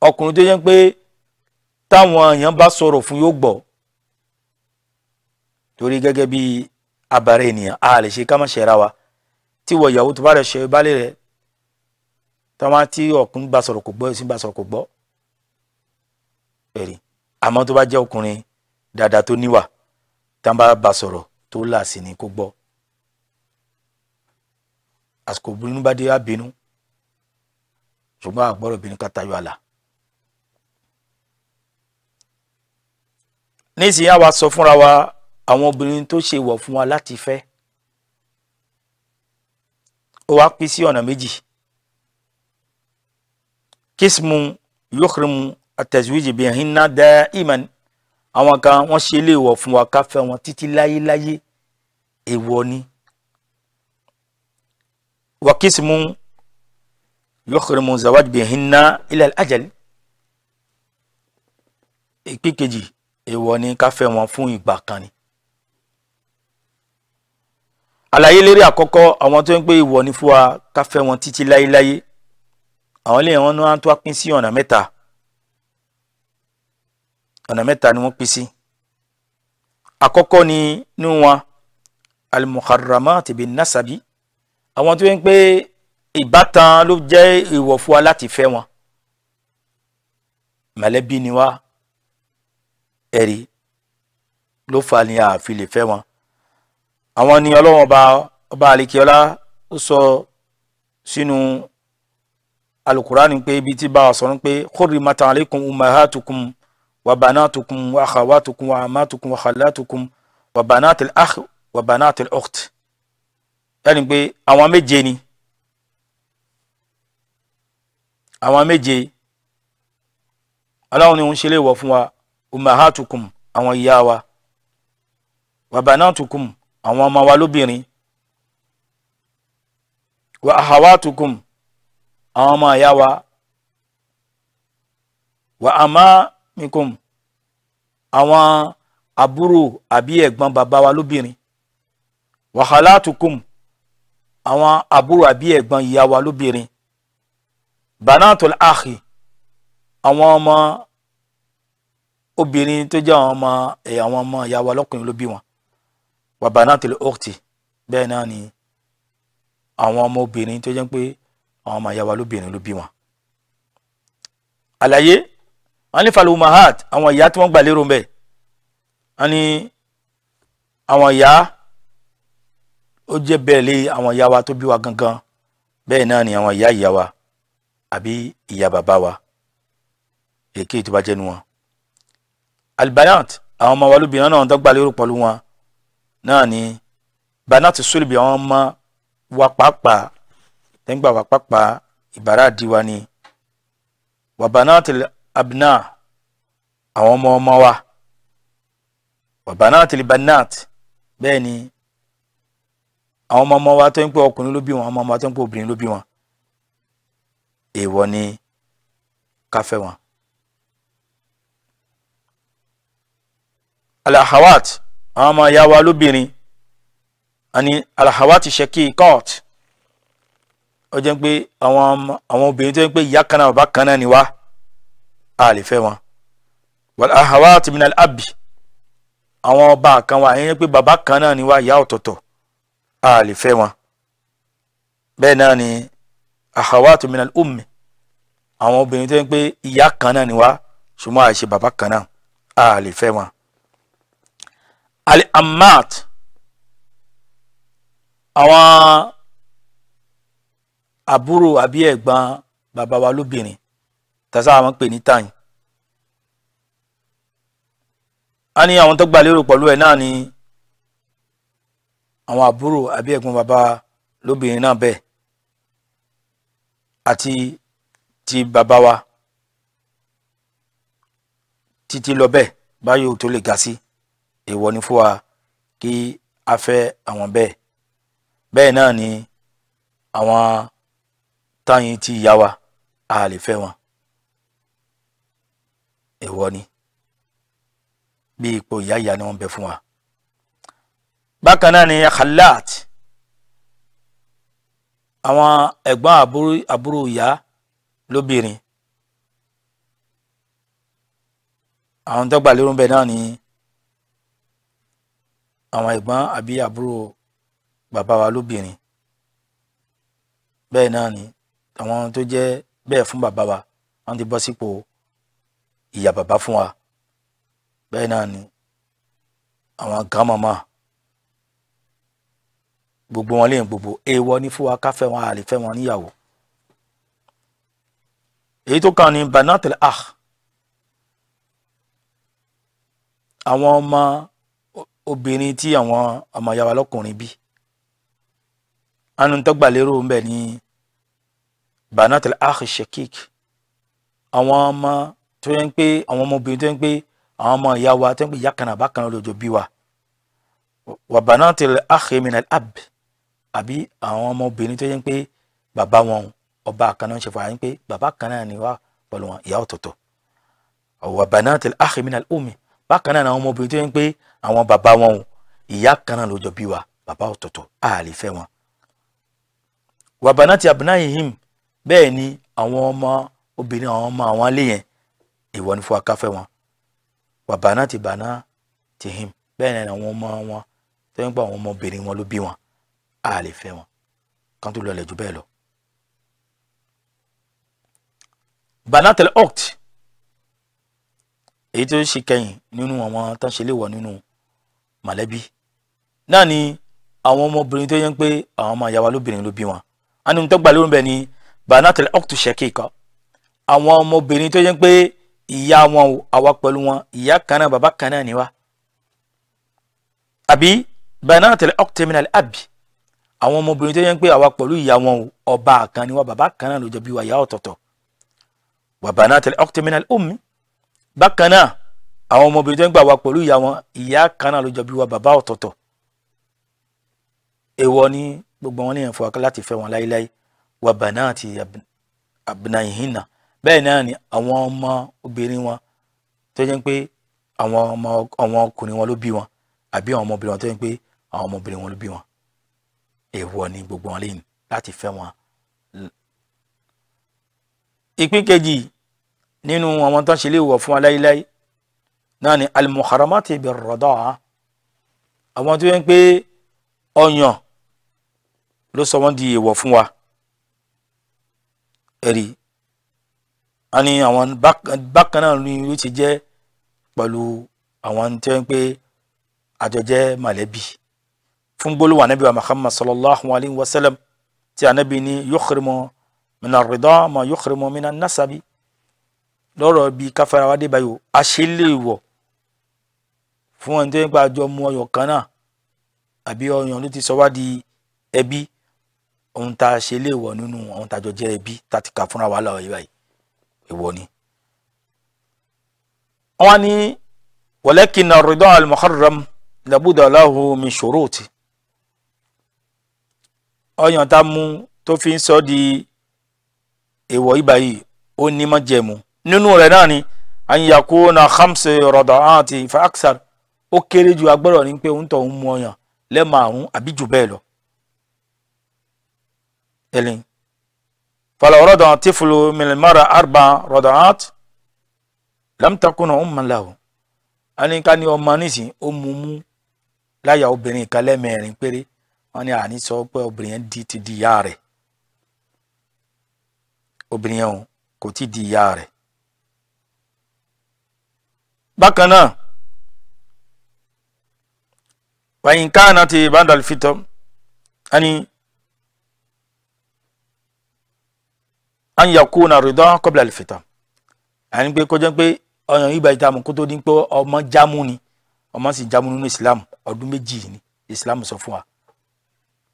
ọkùnrin tó jẹ́ pé táwọn èèyàn bá sọ̀rọ̀ fún yóò gbọ́, torí gẹ́gẹ́ bí abàrá ènìyàn a lè ṣe ká má ṣẹra wa. tí wọ ìyàwó tó bá rẹ̀ ṣe baálé rẹ̀ táwọn tí ọkùnrin bá sọ̀rọ̀ kò gbọ́ èsì bá sọ̀rọ̀ kò gbọ́ ẹ̀rí. àmọ́ tó bá jẹ́ ọkùnrin dáadáa tó níwà tá bá sọ̀rọ̀ tó là sí ni kó gbọ́. àsìkò bínú bá dé á bínú, ṣùgbọ́n àgbọ̀rọ̀ bínú ká tayọ àlà. nísìnyí àwa sọ fúnra wa àwọn obìnrin tó ṣe wọ̀ fún wa láti fẹ́. ó wá pín sí ọ̀nà méjì. kismu yukhrimu at-tazwij bihinna da'iman, àwọn kan wọ́n ṣe lè wọ̀ fún wa ká fẹ́ wọn títí láyéláyé, èèwọ̀ ni. wa kismu yukhrimu zawaj bihinna ila al-ajal, ìpín kejì èèwọ̀ ni ká fẹ́ wọn fún ìgbà kan ni. àlàyé lérí àkọ́kọ́ àwọn tó ń pé èèwọ̀ ni fún wa ká fẹ́ wọn títí láyéláyé, àwọn ilé wọn náà tó pín sí ọ̀nà mẹ́ta. ọ̀nà mẹ́ta ni wọ́n pín sí. àkọ́kọ́ ni nínú wọn al-muharramat bin nasabi, àwọn tó ń pé ìbátan ló jẹ́ èèwọ̀ fún wa láti fẹ́ wọn, mọ̀lẹ́bí ni wá, ẹ̀rí ló fà ní àfi lè fẹ́ wọn. àwọn ni Ọlọ́run ọba àlekíọ́lá ó sọ sínú alukurani pé ibi tí bá wa sọ̀rọ̀ pé hurrimat alaykum ummahatukum wa banatukum wa akhawatukum wa amatukum wa khalatukum wa banatil akh wa banatil ukht. ẹni pé àwọn méje ni, àwọn méje Ọlọ́run ni ó ń ṣe léèwọ̀ fún wa. ummahatukum àwọn ìyá wa, wa banatukum àwọn ọmọ wa lóbìnrin, wa akhawatukum àwọn ọmọ ìyá wa, wa amamikum àwọn àbúrò àbí ẹ̀gbọ́n bàbá wa lóbìnrin, wa khalatukum àwọn àbúrò àbí ẹ̀gbọ́n ìyá wa lóbìnrin, banatul akhi àwọn ọmọ obìnrin tó jẹ́ àwọn ọmọ ìyá wa lọ́kùnrin ló bí wọn, wa banatul ukhti bẹ́ẹ̀ náà ni àwọn ọmọ obìnrin tó jẹ́ pé àwọn ọmọ ìyá wa lóbìnrin ló bí wọn. àlàyé wọn ní falu mahat àwọn ìyá tí wọ́n gbà lérò mbẹ́, wọn ní àwọn ìyá ó jẹ́ bẹ́ẹ̀ lé àwọn ìyá wa tó bí wa gangan, bẹ́ẹ̀ náà ni àwọn ìyá wa àbí ìyá bàbá wa, èké tó bá jẹ́nu wọn. albanat àwọn ọmọ wa lóbìnrin náà tó gbà lérò pẹ̀lú wọn náà ni banat sulbi àwọn ọmọ wa pàápàá tẹ́ngbà wa pàápàá ìbára àdìwa ni, wa banatil abna àwọn ọmọ wa, wa banatil banat bẹ́ẹ̀ ni àwọn ọmọ wa tó ń pè ọkùnrin ló bí wọn, àwọn ọmọ wa tó ń pè obìnrin ló bí wọn, èèwọ̀ ni ká fẹ́ wọn. alahawat àwọn ọmọ ìyá wa lóbìnrin, àní alahawati shaqiqat ó jẹ́ pé àwọn obìnrin tó ń pé ìyá kan náà bàbá kan náà ni wá, a lè fẹ́ wọn. wal ahawati min al abi àwọn ọba kan wà yẹn pé bàbá kan náà ni wá, ìyá ọ̀tọ̀ọ̀tọ̀, a lè fẹ́ wọn. bẹ́ẹ̀ náà ni ahawati min al ummi àwọn obìnrin tó ń pé ìyá kan náà ni wá ṣùgbọ́n àìṣe bàbá kan náà, a lè fẹ́ wọn. al ammat àwọn àbúrò àbí ẹ̀gbọ́n bàbá wa lóbìnrin tàṣà àwọn pè ní tàyìn. a ní àwọn tó gbà lérò pẹ̀lú ẹ̀ náà ni àwọn àbúrò àbí ẹ̀gbọ́n bàbá lóbìnrin náà bẹ́ẹ̀ àti ti bàbá wa títí lọ bẹ́ẹ̀ báyìí tó lè ga sí, èèwọ̀ ni fún wa kí a fẹ́ àwọn bẹ́ẹ̀. bẹ́ẹ̀ náà ni àwọn táyìn ti ìyá wa a lè fẹ́ wọn èèwọ̀ ni bí ipò ìyá ìyá ni wọ́n bẹ fún wa. Bákan náà ni khalat, àwọn ẹ̀gbọ́n àbúrò ìyá lóbìnrin, àwọn tó gbà lérò ń bẹ náà ni àwọn ẹ̀gbọ́n àbí àbúrò bàbá wa lóbìnrin, bẹ́ẹ̀ náà ni àwọn tó jẹ́ bẹ́ẹ̀ fún bàbá wa wọ́n ti bọ́ sípò ìyá bàbá fún wa, bẹ́ẹ̀ náà ni àwọn grandmama, gbogbo wọn lẹ́yìn gbogbo èèwọ̀ ní fún wa ká fẹ́ wọn, a lè fẹ́ wọn níyàwó. Èyí tó kàn ní banatul akh, àwọn ọmọ obìnrin tí àwọn ọmọ ìyá wa lọ́kùnrin bí, anu tó gbà lérò ń bẹ ní banatul akh shakik, àwọn ọmọ tó yẹn pé àwọn ọmọbìnrin tó yẹn pé àwọn ọmọ ìyá wa tó yẹn pé ìyá kan náà bákan náà lójó bí wa, wa banatul akh min al ab, àbí àwọn ọmọbìnrin tó yẹn pé bàbá wọn ọba kan náà ń ṣe fún wa yẹn pé bàbá kan náà ni wá pẹ̀lú wọn ìyá ọ̀tọ̀ọ̀tọ̀. Wa banatul akh min al ummi, bákan náà àwọn ọmọbìnrin tó yẹn pé àwọn bàbá wọn ìyá kan náà lójó bí wa, bàbá ọ̀tọ̀ọ̀tọ̀, a lè fẹ́ wọn. Wa banati abnaihim, bẹ́ẹ̀ ni àwọn ọmọ obìnrin àwọn ọmọ àwọn alé yẹn ìwọ ní fún wa ká fẹ́ wọn. Wa banati banatihim, bẹ́ẹ̀ ni àwọn ọmọ wọn tó ń gbà àwọn ọmọbìnrin wọn ló bí wọn, a lè fẹ́ wọn kan tó lọlẹ̀ jù bẹ́ẹ̀ lọ. Banatul ukht, èyí tó ṣe kẹ́yìn nínú àwọn tán ṣe léwọ̀ nínú mọ̀lẹ́bí náà ni àwọn ọmọbìnrin tó yẹn pé àwọn ọmọ ìyá wa lóbìnrin ló bí wọn. A ní tó gbà lórí bẹ́ẹ̀ ni banatul ukht shakika, àwọn ọmọbìnrin tó yẹn pé ìyá wọn àwa pẹ̀lú wọn ìyá kan náà bàbá kan náà ni wá. Àbí banatul ukht min al ab, àwọn ọmọbìnrin tó yẹn pé àwa pẹ̀lú ìyá wọn ọba kan ni wá, bàbá kan náà ló jọ bí wa, ìyá ọ̀tọ̀ọ̀tọ̀. Wa banatul ukht min al ummi, bákan náà àwọn ọmọbìnrin tó ń gbà wá pẹ̀lú ìyá wọn ìyá kan náà ló jọ bí wa, bàbá ọ̀tọ̀ọ̀tọ̀. Èèwọ̀ ni gbogbo wọn lèèyàn fún wa láti fẹ́ wọn láíláí. Wa banati abnaihinna, bẹ́ẹ̀ náà ni àwọn ọmọ obìnrin wọn tó jẹ́ pé àwọn ọkùnrin wọn ló bí wọn, àbí àwọn ọmọbìnrin wọn tó jẹ́ pé àwọn ọmọbìnrin wọn ló bí wọn. Èèwọ̀ ni gbogbo wọn lèèyàn láti fẹ́ wọn. Ìpín kejì nínú àwọn tán ṣe léèwọ̀ fún wa láíláí náà ni al-muharramati bir-radaa, àwọn tó yẹn pé ọyàn ló sọ wọ́n di èèwọ̀ fún wa. Ẹ̀rí a ní àwọn bákan náà ní ló ti jẹ́ pẹ̀lú àwọn tó yẹn pé àjọ jẹ́ mọ̀lẹ́bí fún gbólóhùn Ànábì wa Muhammad sallallahu alayhi wa sallam tí Ànábì ní yukhrimu min ar-ridaa ma yukhrimu min an-nasabi, lọ́rọ̀ bí káfẹ́ra wá dé báyìí a ṣe lè wọ̀ fún ẹni tó ń gbà jọ mú ọyàn kan náà, àbí ọyàn ló ti sọ wá di ẹbí, ohun tá a ṣe lè wọ̀ nínú ohun tá a jọ jẹ́ ẹbí tá a ti kà fúnra wa lọ́wọ́ yìí báyìí èèwọ̀ ni. wọ́n ní walakinna ar-ridaa al-muharram labudda lahu min shuruti, ọyàn tá a mú tó fi ń sọ di èèwọ̀ yìí báyìí ó ní májẹ̀mú. Nínú rẹ̀ náà ni an yakuna khamsi rada'ati fa aksar, ó kéré ju agbọ́dọ̀ ní pé òun tọ̀ ń mú ọyàn lẹ́ẹ̀márùn àbí jù bẹ́ẹ̀ lọ. ẹ̀lìn falaw rada'a tiflu min al-mar'a arba'a rada'at lam takun umman lahu, a ní ká ní ọmọ nísìn ó mú láyà obìnrin kan lẹ́ẹ̀mẹ́rin péré, wọ́n ní àní sọ pé obìnrin yẹn ti di ìyá rẹ̀, obìnrin yẹn kò tí di ìyá rẹ̀. Bákan náà wa in kanati ba'da al-fitr, ani an yakuna ridaa qabla al-fitr, àní pé kó jẹ́ pé ọyàn ìgbà ìtààmú kó tó dín pé ọmọ jámú ni, ọmọ sì jámú nínú Islam, ọdún méjì ni Islam sọ fún wa,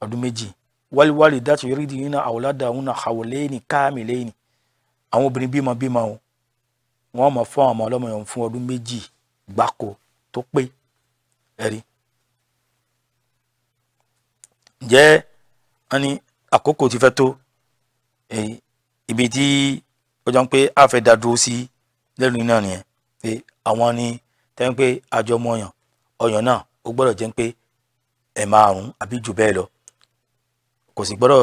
ọdún méjì. wal walidatu yuridina awladahunna hawlayni kamilayni, àwọn obìnrin bímọ o wọ́n mọ̀ fún ọmọ ọlọ́mọ yẹn fún ọdún méjì gbáko tó pé. Ẹ̀rí ǹjẹ́ wọ́n ní àkókò ti fẹ́ tó, ibi tí ó jọ pé a fẹ́ dá dúró sí lẹ́nu náà nìyẹn pé àwọn ni tẹ́ ń pé àjọ mọ̀yàn ọyàn náà ó gbọ́dọ̀ jẹ́ pé ẹ̀ márùn-ún àbí jù bẹ́ẹ̀ lọ kò sì gbọ́dọ̀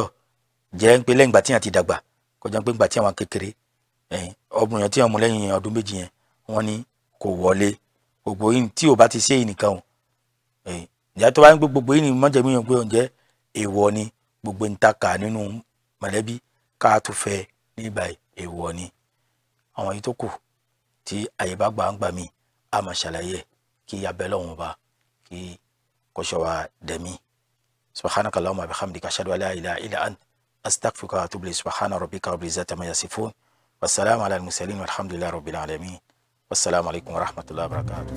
jẹ́ pé lẹ́yìn ìgbà tí yàn ti dàgbà kò jẹ́ pé ìgbà tí àwọn kékeré ọmọ yẹn tí wọ́n mú lẹ́yìn ọdún méjì yẹn wọ́n ní kò wọlé gbogbo yìí tí ò bá ti ṣe ìnìkan o ìyá tó bá ń gbé gbogbo yìí ni mọ́jẹ̀mú yẹn pé oúnjẹ èèwọ̀ ni gbogbo ń takà nínú mọ̀lẹ́bí ká tó fẹ́ nígbà èèwọ̀ ni àwọn yìí tó kù tí àyè bá gbà mí a máa ṣàlàyé kí abẹ́ lọ́wọ́n bá kí kọ́ṣọ́ wa dẹ̀mí subhanaka allahumma bihamdika ashhadu an la ilaha illa ant astaghfiruka wa atubu ilayk subhana rabbika rabbil izzati amma yasifun wassalamu ala al-mursalin walhamdulillahi rabbil alamin wassalamu alaikum wa rahmatullahi wa barakatuh.